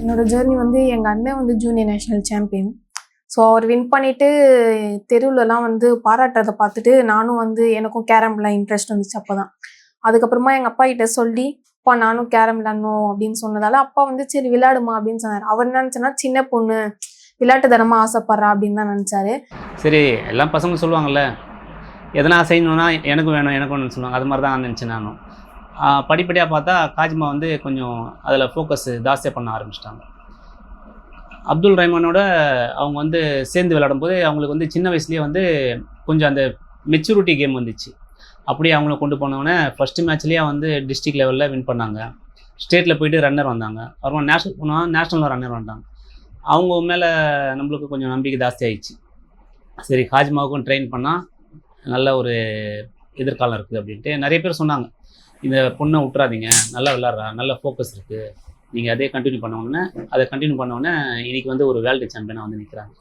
என்னோட ஜேர்னி வந்து எங்கள் அண்ணன் வந்து ஜூனியர் நேஷனல் சாம்பியன். ஸோ அவர் வின் பண்ணிவிட்டு தெருவுலலாம் வந்து பாராட்டுறதை பார்த்துட்டு நானும் வந்து எனக்கும் கேரம்ல இன்ட்ரெஸ்ட் வந்துச்சு அப்போ தான். அதுக்கப்புறமா எங்கள் அப்பா கிட்ட சொல்லி அப்பா நானும் கேரம் விளாடணும் அப்படின்னு சொன்னதால அப்பா வந்து சரி விளையாடுமா அப்படின்னு சொன்னார். அவர் என்ன நினச்சேன்னா சின்ன பொண்ணு விளையாட்டுத்தனமாக ஆசைப்படுறா அப்படின்னு தான் நினச்சாரு. சரி எல்லாம் பசங்க சொல்லுவாங்கள்ல எதனா செய்யணுன்னா எனக்கு வேணும் எனக்கு வேணும்னு சொல்லுவாங்க. அது மாதிரி தான் நினச்சேன் நானும். படிப்படியாக பார்த்தா காஜிமா வந்து கொஞ்சம் அதில் ஃபோக்கஸ் ஜாஸ்தியாக பண்ண ஆரம்பிச்சிட்டாங்க. அப்துல் ரஹ்மானோட அவங்க வந்து சேர்ந்து விளையாடும்போது அவங்களுக்கு வந்து சின்ன வயசுலேயே வந்து கொஞ்சம் அந்த மெச்சூரிட்டி கேம் வந்துச்சு. அப்படியே அவங்கள கொண்டு போனோடனே ஃபஸ்ட்டு மேட்ச்லேயே வந்து டிஸ்ட்ரிக்ட் லெவலில் வின் பண்ணாங்க. ஸ்டேட்டில் போயிட்டு ரன்னர் வந்தாங்க. அப்புறமா நேஷ்னல் போனால் நேஷ்னலில் ரன்னர் வந்தாங்க. அவங்க மேலே நம்மளுக்கு கொஞ்சம் நம்பிக்கை ஜாஸ்தி ஆகிடுச்சு. சரி காஜிமாவுக்கும் ட்ரெயின் பண்ணால் நல்ல ஒரு எதிர்காலம் இருக்குது அப்படின்ட்டு நிறைய பேர் சொன்னாங்க. இந்த பொண்ணை விட்றாதீங்க, நல்லா விளாட்றா, நல்ல ஃபோக்கஸ் இருக்குது, நீங்கள் அதே கண்டினியூ பண்ணோன்னே அதை கண்டினியூ பண்ணோன்னே இன்றைக்கி வந்து ஒரு வேர்ல்டு சாம்பியனாக வந்து நிற்கிறாங்க.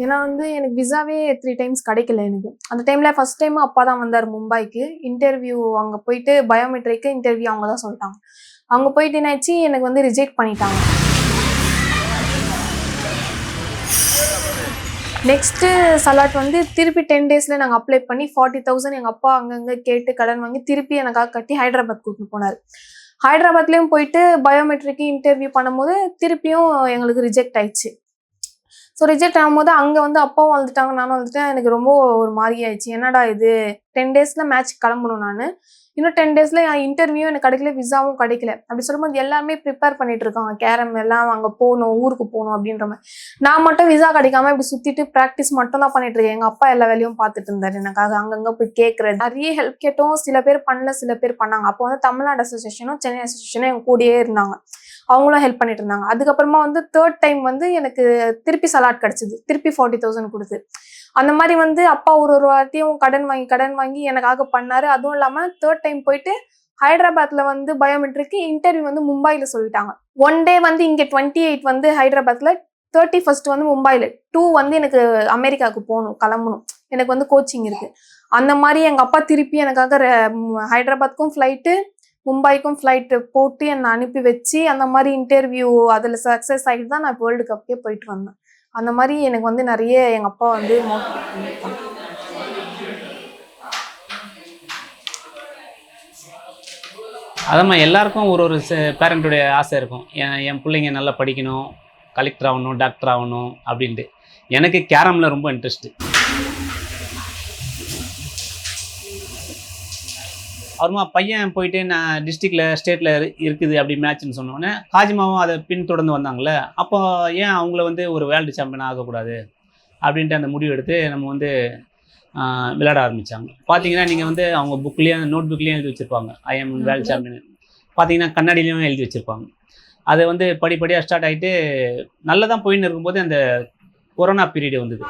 ஏன்னா வந்து எனக்கு விசாவே 3 times கிடைக்கல எனக்கு. அந்த டைமில் ஃபஸ்ட் டைம் அப்பா தான் வந்தார் மும்பைக்கு. இன்டர்வியூ அங்கே போயிட்டு பயோமெட்ரிக்கு இன்டர்வியூ அவங்க தான் சொல்லிட்டாங்க. அவங்க போயிட்டு என்னாச்சு எனக்கு வந்து ரிஜெக்ட் பண்ணிட்டாங்க. நெக்ஸ்ட்டு சலாட் வந்து திருப்பி 10 daysல நாங்கள் அப்ளை பண்ணி 40,000 எங்கள் அப்பா அங்கங்கே கேட்டு கடன் வாங்கி திருப்பி எனக்காக கட்டி ஹைதராபாத் கூட்டிட்டு போனார். ஹைதராபாத்லேயும் போயிட்டு பயோமெட்ரிக்கு இன்டர்வியூ பண்ணும்போது திருப்பியும் எங்களுக்கு ரிஜெக்ட் ஆயிடுச்சு. ஸோ ரிஜெக்ட் ஆகும்போது அங்கே வந்து அப்பாவும் வந்துட்டாங்க, நானும் வந்துட்டேன். எனக்கு ரொம்ப ஒரு மாதிரி ஆயிடுச்சு. என்னடா இது 10 daysல மேட்ச் கிளம்பணும், நான் இன்னும் 10 daysல இன்டர்வியூ எனக்கு கிடைக்கல, விசாவும் கிடைக்கல. அப்படி சொல்லும்போது எல்லாருமே ப்ரிப்பேர் பண்ணிட்டு இருக்காங்க, கேரம் எல்லாம் அங்கே போகணும், ஊருக்கு போகணும் அப்படின்ற மாதிரி. நான் மட்டும் விசா கிடைக்காம இப்படி சுற்றிட்டு ப்ராக்டிஸ் மட்டும் தான் பண்ணிட்டு இருக்கேன். எங்கள் அப்பா எல்லா வேலையும் பார்த்துட்டு இருந்தார் எனக்காக. அங்கங்கே போய் கேட்குறது, நிறைய ஹெல்ப் கேட்டோம். சில பேர் பண்ணல, சில பேர் பண்ணாங்க. அப்போ வந்து தமிழ்நாடு அசோசியேஷனும் சென்னை அசோசியேஷனும் எங்கள் கூடயே இருந்தாங்க. அவங்களும் ஹெல்ப் பண்ணிட்டு இருந்தாங்க. அதுக்கப்புறமா வந்து 3rd time வந்து எனக்கு திருப்பி சலாட் கிடச்சிது, திருப்பி 40,000 கொடுத்து. அந்த மாதிரி வந்து அப்பா ஒரு வாட்டியும் கடன் வாங்கி எனக்காக பண்ணாரு. அதுவும் இல்லாமல் 3rd time போயிட்டு ஹைதராபாத்ல வந்து பயோமெட்ரிக்கு இன்டர்வியூ வந்து மும்பையில் சொல்லிட்டாங்க. 1 day வந்து இங்கே 28 வந்து ஹைதராபாத்ல, 31st வந்து மும்பையில், 2 வந்து எனக்கு அமெரிக்காவுக்கு போகணும், கிளம்பணும். எனக்கு வந்து கோச்சிங் இருக்கு. அந்த மாதிரி எங்கள் அப்பா திருப்பி எனக்காக ஹைதராபாத்துக்கும் ஃப்ளைட்டு மும்பைக்கும் ஃப்ளைட்டு போட்டு என்னை அனுப்பி வச்சு அந்த மாதிரி இன்டர்வியூ அதில் சக்ஸஸ் ஆகிட்டு தான் நான் வேர்ல்டு கப்புக்கே போயிட்டு வந்தேன். அந்த மாதிரி எனக்கு வந்து நிறைய எங்கள் அப்பா வந்து மோட்டிவேட் பண்ணியிருக்காங்க. அதம்மா எல்லாருக்கும் ஒரு பேரண்ட்டுடைய ஆசை இருக்கும். என் பிள்ளைங்க நல்லா படிக்கணும், கலெக்டர் ஆகணும், டாக்டர் ஆகணும் அப்படின்ட்டு. எனக்கு கேரமில் ரொம்ப இன்ட்ரெஸ்ட்டு. அப்புறமா பையன் போயிட்டு நான் டிஸ்ட்ரிக்டில் ஸ்டேட்டில் இருக்குது அப்படி மேட்ச்னு சொன்னோடனே காஜிமாவும் அதை பின்தொடர்ந்து வந்தாங்களே. அப்போ ஏன் அவங்கள வந்து ஒரு வேர்ல்டு சாம்பியன் ஆகக்கூடாது அப்படின்ட்டு அந்த முடிவு எடுத்து நம்ம வந்து விளையாட ஆரம்பித்தாங்க. பார்த்தீங்கன்னா நீங்கள் வந்து அவங்க புக்லேயும் நோட் புக்லேயும் எழுதி வச்சுருப்பாங்க ஐ எம் வேர்ல்டு சாம்பியன். பார்த்தீங்கன்னா கண்ணாடியிலையும் எழுதி வச்சுருப்பாங்க. அதை வந்து படிப்படியாக ஸ்டார்ட் ஆகிட்டு நல்லா தான் போயின்னு இருக்கும்போது அந்த கொரோனா பீரியடு வந்தது.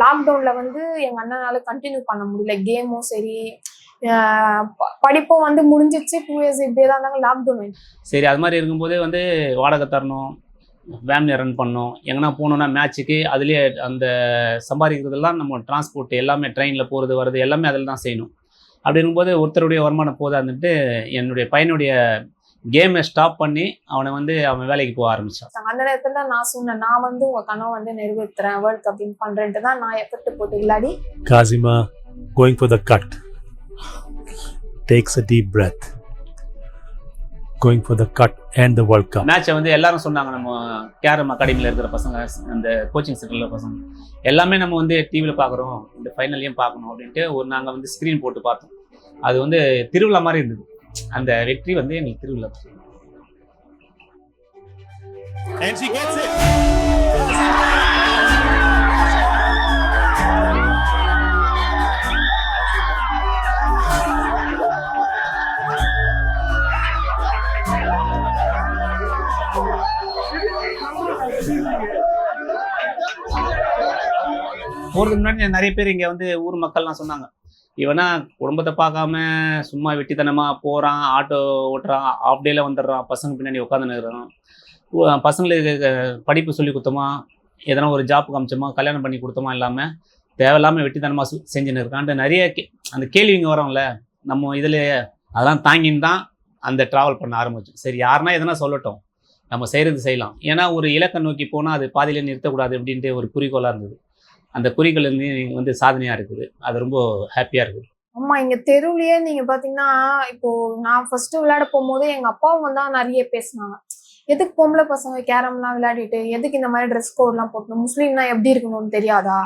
லாக்டவுனில் வந்து எங்கள் அண்ணனால கண்டினியூ பண்ண முடியல. கேமும் சரி படிப்பும் வந்து முடிஞ்சிச்சு. 2 years இப்படியே தான் இருந்தாங்க. லாக்டவுன் சரி அது மாதிரி இருக்கும்போதே வந்து வாடகை தரணும், ஃபேமிலியை ரன் பண்ணணும், எங்கன்னா போகணுன்னா மேட்ச்சுக்கு அதுலேயே அந்த சம்பாதிக்கிறதெல்லாம் நம்ம டிரான்ஸ்போர்ட் எல்லாமே ட்ரெயினில் போகிறது வர்றது எல்லாமே அதில் தான் செய்யணும். அப்படி இருக்கும்போது ஒருத்தருடைய வருமானம் போதா இருந்துட்டு என்னுடைய பையனுடைய கேமை ஸ்டாப் பண்ணி அவனை வந்து அவன் வேலைக்கு போக ஆரம்பிச்சான். அந்த நேரத்துல நான் சொன்னேன், நான் வந்து உங்க கனவை வந்து நிறைவேற்றுறேன், வேர்ல்ட் கப் வின் பண்றேன்ட்டு தான் நான் எஃபர்ட் போட்டு விளையாடி. Kazima going for the cut, takes a deep breath, going for the cut and the World Cup. மேட்சை வந்து எல்லாரும் சொன்னாங்க, நம்ம கேரம் அகாடமியில் இருக்கிற பசங்க, அந்த கோச்சிங் சென்டரில் பசங்க எல்லாமே நம்ம வந்து டிவியில் பார்க்குறோம், இந்த ஃபைனல்லையும் பார்க்கணும் அப்படின்ட்டு நாங்கள் வந்து ஸ்க்ரீன் போட்டு பார்த்தோம். அது வந்து திருவிழா மாதிரி இருந்தது. அந்த வெற்றி வந்து எங்களுக்கு திருவிழா. And she gets it. போகிறதுக்கு முன்னாடி நிறைய பேர் இங்கே வந்து ஊர் மக்கள்லாம் சொன்னாங்க, இவனா குடும்பத்தை பார்க்காம சும்மா வெட்டித்தனமாக போகிறான், ஆட்டோ ஓட்டுறான், ஆஃப் டேல வந்துடுறான், பசங்க பின்னாடி உட்காந்துன்னு இருக்கிறான், பசங்களுக்கு படிப்பு சொல்லி கொடுத்தோமா, எதனா ஒரு ஜாப் காமிச்சோமா, கல்யாணம் பண்ணி கொடுத்தோமா இல்லாமல் தேவையில்லாமல் வெட்டித்தனமாக செஞ்சுன்னு இருக்கான்ட்டு நிறைய அந்த கேள்விங்க வரோம்ல நம்ம இதில், அதெல்லாம் தாங்கின்னு தான் அந்த ட்ராவல் பண்ண ஆரம்பிச்சோம். சரி யாருன்னா எதனா சொல்லட்டும், நம்ம செய்கிறது செய்யலாம். ஏன்னா ஒரு இலக்கை நோக்கி போனால் அது பாதியிலே நிறுத்தக்கூடாது அப்படின்ட்டு ஒரு குறிக்கோளாக இருந்தது. அந்த குறிக்கோள் வந்து சாதனையாக இருக்குது. அது ரொம்ப ஹாப்பியாக இருக்குது. ஆமா, இங்க தெருவுலயே நீங்க பாத்தீங்கன்னா, இப்போ நான் ஃபர்ஸ்ட் விளையாட போகும்போது எங்க அப்பாவும் தான் நிறைய பேசினாங்க. எதுக்கு பொம்பளை பசங்க கேரம்லாம் விளையாடிட்டு, எதுக்கு இந்த மாதிரி ட்ரெஸ் கோட்லாம் போட்டணும், முஸ்லீம்னா எப்படி இருக்கணும்னு தெரியாதா,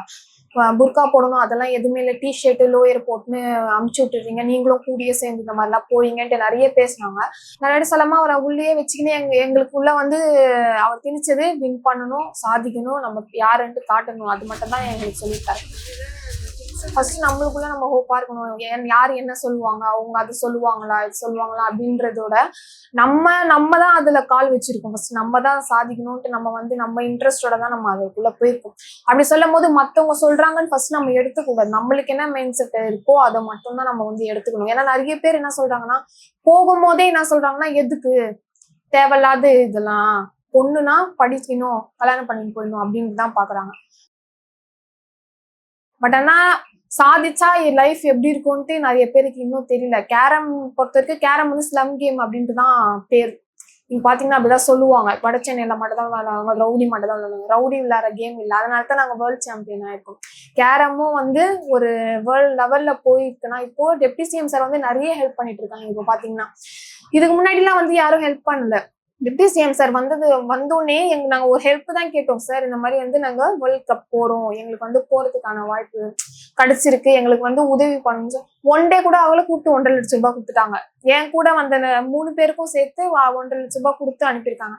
புர்கா போடணும், அதெல்லாம் எதுவுமே இல்லை, டிஷர்ட் லோயர் போட்டுன்னு அமுச்சு விட்டுறீங்க, நீங்களும் கூடிய சேர்ந்து இந்த மாதிரிலாம் போறீங்கன்ட்டு நிறைய பேசினாங்க. நிறைய சொல்லாம அவரை உள்ளே வச்சுக்கின்னு எங்களுக்குள்ள வந்து அவர் திணிச்சது வின் பண்ணணும், சாதிக்கணும், நம்ம யாருன்ட்டு காட்டணும், அது மட்டும் தான் எங்களுக்கு சொல்லியிருக்காரு. ஃபர்ஸ்ட் நம்மளுக்குள்ள நம்ம ஹோப்பா இருக்கணும். யார் என்ன சொல்லுவாங்க, அவங்க அது சொல்லுவாங்களா, இது சொல்லுவாங்களா அப்படின்றதோட நம்ம தான் அதுல கால் வச்சிருக்கோம். ஃபர்ஸ்ட் நம்ம தான் சாதிக்கணும்ட்டு நம்ம வந்து நம்ம இன்ட்ரெஸ்டோட தான் நம்ம அதுக்குள்ள போயிருக்கோம். அப்படி சொல்லும் போது மத்தவங்க சொல்றாங்கன்னு ஃபர்ஸ்ட் நம்ம எடுத்துக்கூடாது. நம்மளுக்கு என்ன மைண்ட் செட் இருக்கோ அதை மட்டும் தான் நம்ம வந்து எடுத்துக்கணும். ஏன்னா நிறைய பேர் என்ன சொல்றாங்கன்னா, போகும்போதே என்ன சொல்றாங்கன்னா, எதுக்கு தேவையில்லாத இதெல்லாம், பொண்ணுனா படிக்கணும், கல்யாணம் பண்ணிட்டு போயிடணும் அப்படின்னு தான் பாக்குறாங்க. பட் ஆனா சாதிச்சா லைஃப் எப்படி இருக்கும்ட்டு நிறைய பேருக்கு இன்னும் தெரியல. கேரம் பொறுத்த வரைக்கும் கேரம் வந்து ஸ்லம் கேம் அப்படின்ட்டு தான் பேர். நீங்க பாத்தீங்கன்னா அப்படிதான் சொல்லுவாங்க. வட சென்னையில மட்டும் தான் விளையாடுவாங்க, ரவுடி மட்டும் தான் விளையாடுவாங்க. ரவுடி விளையாடுற கேம் இல்லை, அதனால தான் நாங்க வேர்ல்ட் சாம்பியன் ஆயிருக்கோம். கேரமும் வந்து ஒரு வேர்ல்ட் லெவல்ல போயிருக்குன்னா, இப்போ டெப்டி சிஎம் சார் வந்து நிறைய ஹெல்ப் பண்ணிட்டு இருக்காங்க. இப்போ பாத்தீங்கன்னா இதுக்கு முன்னாடிலாம் வந்து யாரும் ஹெல்ப் பண்ணல. டெப்டி சிஎம் சார் வந்தோடனே நாங்க ஒரு ஹெல்ப் தான் கேட்டோம். சார் இந்த மாதிரி வந்து நாங்க வேர்ல்ட் கப் போறோம், எங்களுக்கு வந்து போறதுக்கான வாய்ப்பு கிடைச்சிருக்கு, எங்களுக்கு வந்து உதவி பண்ணுங்க. ஒன் டே கூட அவங்கள கூப்பிட்டு 1.5 லட்சம் ரூபாய் கொடுத்துட்டாங்க. என் கூட வந்த 3 பேருக்கும் சேர்த்து 1.5 லட்சம் ரூபாய் கொடுத்து அனுப்பியிருக்காங்க.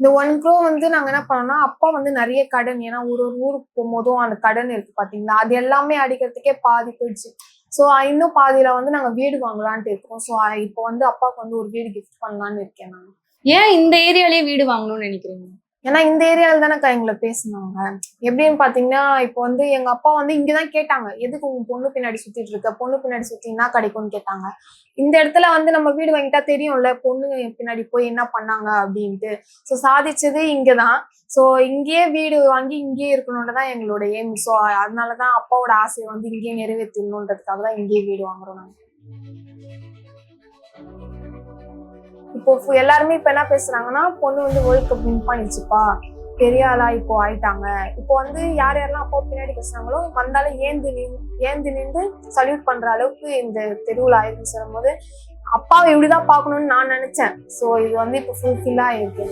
இந்த 1 crore வந்து நாங்க என்ன பண்ணோம்னா, அப்பா வந்து நிறைய கடன், ஏன்னா ஒரு ஊருக்கு போகும்போதும் அந்த கடன் இருக்கு பாத்தீங்களா, அது எல்லாமே அடிக்கிறதுக்கே பாதி போயிடுச்சு. ஸோ இன்னும் பாதியில வந்து நாங்க வீடு வாங்கலான்ட்டு இருக்கோம். ஸோ இப்போ வந்து அப்பாவுக்கு வந்து ஒரு வீடு கிஃப்ட் பண்ணலான்னு இருக்கேன் நான். ஏன் இந்த ஏரியாலயே வீடு வாங்கணும்னு நினைக்கிறீங்க? ஏன்னா இந்த ஏரியால தானே எங்களை பேசினாங்க. எப்படின்னு பாத்தீங்கன்னா, இப்போ வந்து எங்க அப்பா வந்து இங்கதான் கேட்டாங்க, எதுக்கு உங்க பொண்ணு பின்னாடி சுத்திட்டு இருக்க, பொண்ணு பின்னாடி சுத்தி என்ன கிடைக்கும்னு கேட்டாங்க. இந்த இடத்துல வந்து நம்ம வீடு வாங்கிட்டா தெரியும்ல பொண்ணு பின்னாடி போய் என்ன பண்ணாங்க அப்படின்ட்டு. ஸோ சாதிச்சது இங்கதான். ஸோ இங்கேயே வீடு வாங்கி இங்கேயே இருக்கணும்ன்றதான் எங்களோட எய்ம். ஸோ அதனாலதான் அப்பாவோட ஆசையை வந்து இங்கேயே நிறைவேற்றணுன்றதுக்காக தான் இங்கேயே வீடு வாங்குறோம் நாங்க. இப்போ எல்லாருமே இப்ப என்ன பேசுறாங்கன்னா, பொண்ணு வந்து வேர்ல்ட் கப் வின் பண்ணிச்சுப்பா, பெரிய ஆளா இப்போ ஆயிட்டாங்க. இப்போ வந்து யாரெல்லாம் அப்பா பின்னாடி பேசுறாங்களோ வந்தாலும் ஏந்து நின்று சல்யூட் பண்ற அளவுக்கு இந்த தெருவில் ஆயிருக்கு சொல்லும் போது அப்பாவை இப்படிதான் பார்க்கணும்னு நான் நினைச்சேன். ஸோ இது வந்து இப்போ ஃபுல்ஃபில்லா இருக்கு.